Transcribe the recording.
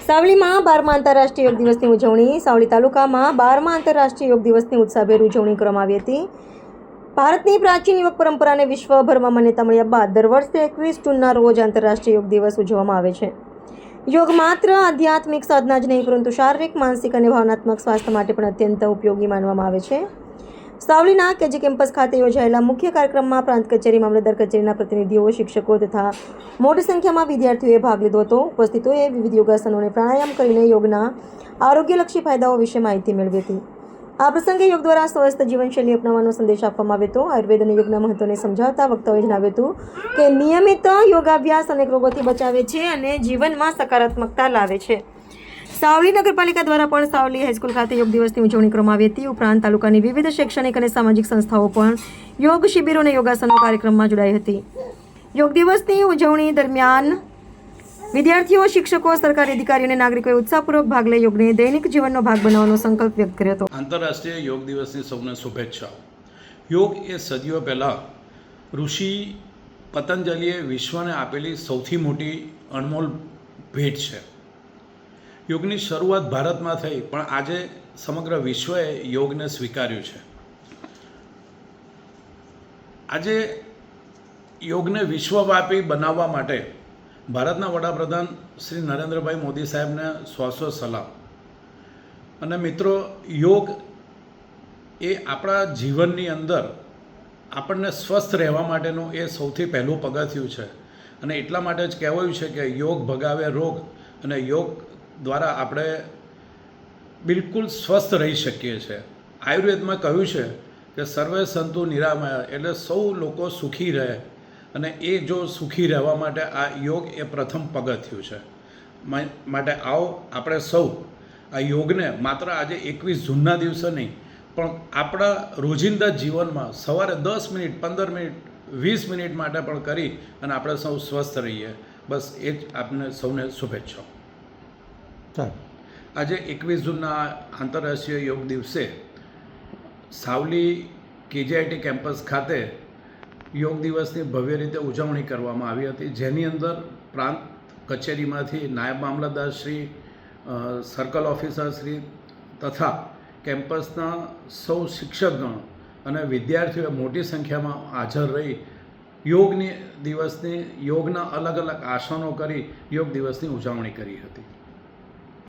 સાવલીમાં 12મા આંતરરાષ્ટ્રીય યોગ દિવસની ઉજવણી. સાવલી તાલુકામાં 12મા આંતરરાષ્ટ્રીય યોગ દિવસની ઉત્સાહભેર ઉજવણી કરવામાં આવી હતી. ભારતની પ્રાચીન યોગ પરંપરાને વિશ્વભરમાં માન્યતા મળ્યા બાદ દર વર્ષે 21 જૂનના રોજ આંતરરાષ્ટ્રીય યોગ દિવસ ઉજવવામાં આવે છે. યોગ માત્ર આધ્યાત્મિક સાધના જ નહીં પરંતુ શારીરિક, માનસિક અને ભાવનાત્મક સ્વાસ્થ્ય માટે પણ અત્યંત ઉપયોગી માનવામાં આવે છે. સાવલીના કેજી કેમ્પસ ખાતે યોજાયેલા મુખ્ય કાર્યક્રમમાં પ્રાંત કચેરી, મામલતદાર કચેરીના પ્રતિનિધિઓ, શિક્ષકો તથા મોટી સંખ્યામાં વિદ્યાર્થીઓએ ભાગ લીધો હતો. ઉપસ્થિતોએ વિવિધ યોગાસનો અને પ્રાણાયામ કરીને યોગના આરોગ્યલક્ષી ફાયદાઓ વિશે માહિતી મેળવી હતી. આ પ્રસંગે યોગ દ્વારા સ્વસ્થ જીવનશૈલી અપનાવવાનો સંદેશ આપવામાં આવ્યો હતો. આયુર્વેદ અને યોગના મહત્વને સમજાવતા વક્તાઓએ જણાવ્યું હતું કે નિયમિત યોગાભ્યાસ અનેક રોગોથી બચાવે છે અને જીવનમાં સકારાત્મકતા લાવે છે. સાવલી નગરપાલિકા દ્વારા પણ સાવલી હાઈસ્કૂલ ખાતે યોગ દિવસની ઉજવણી કરવામાં આવી હતી. ઉપરાંત તાલુકાની વિવિધ શૈક્ષણિક અને સામાજિક સંસ્થાઓ પણ યોગ શિબિરો અને યોગાસનો કાર્યક્રમમાં જોડાઈ હતી. યોગ દિવસની ઉજવણી દરમિયાન વિદ્યાર્થીઓ, શિક્ષકો, સરકારી અધિકારીઓ અને નાગરિકોએ ઉત્સાહપૂર્વક ભાગ લઈ યોગને દૈનિક જીવનનો ભાગ બનાવવાનો સંકલ્પ વ્યક્ત કર્યો હતો. આંતરરાષ્ટ્રીય યોગ દિવસની સૌને શુભેચ્છાઓ. યોગ એ સદીઓ પહેલાં ઋષિ પતંજલિએ વિશ્વને આપેલી સૌથી મોટી અણમોલ ભેટ છે. યોગની શરૂઆત ભારતમાં થઈ, પણ આજે સમગ્ર વિશ્વએ યોગને સ્વીકાર્યું છે. આજે યોગને વિશ્વવ્યાપી બનાવવા માટે ભારતના વડાપ્રધાન શ્રી નરેન્દ્રભાઈ મોદી સાહેબને સો સલામ. અને મિત્રો, યોગ એ આપણા જીવનની અંદર આપણને સ્વસ્થ રહેવા માટેનું એ સૌથી પહેલું પગથિયું છે. અને એટલા માટે જ કહેવાયું છે કે યોગ ભગાવે રોગ, અને યોગ દ્વારા આપણે બિલકુલ સ્વસ્થ રહી શકીએ છીએ. આયુર્વેદમાં કહ્યું છે કે સર્વે સંતુ નિરામયા, એટલે સૌ લોકો સુખી રહે. અને એ જો સુખી રહેવા માટે આ યોગ એ પ્રથમ પગથિયું છે. માટે આવો આપણે સૌ આ યોગને માત્ર આજે 21 જૂનના દિવસે નહીં, પણ આપણા રોજિંદા જીવનમાં સવારે 10 મિનિટ, 15 મિનિટ, 20 મિનિટ માટે પણ કરી અને આપણે સૌ સ્વસ્થ રહીએ. બસ એ જ આપને સૌને શુભેચ્છાઓ. આજે 21 જૂનના આંતરરાષ્ટ્રીય યોગ દિવસે સાવલી કેજીઆઈટી કેમ્પસ ખાતે યોગ દિવસની ભવ્ય રીતે ઉજવણી કરવામાં આવી હતી, જેની અંદર પ્રાંત કચેરીમાંથી નાયબ મામલતદાર શ્રી, સર્કલ ઓફિસર શ્રી તથા કેમ્પસના સૌ શિક્ષકગણ અને વિદ્યાર્થીઓએ મોટી સંખ્યામાં હાજર રહી યોગના અલગ અલગ આસનો કરી યોગ દિવસની ઉજવણી કરી હતી.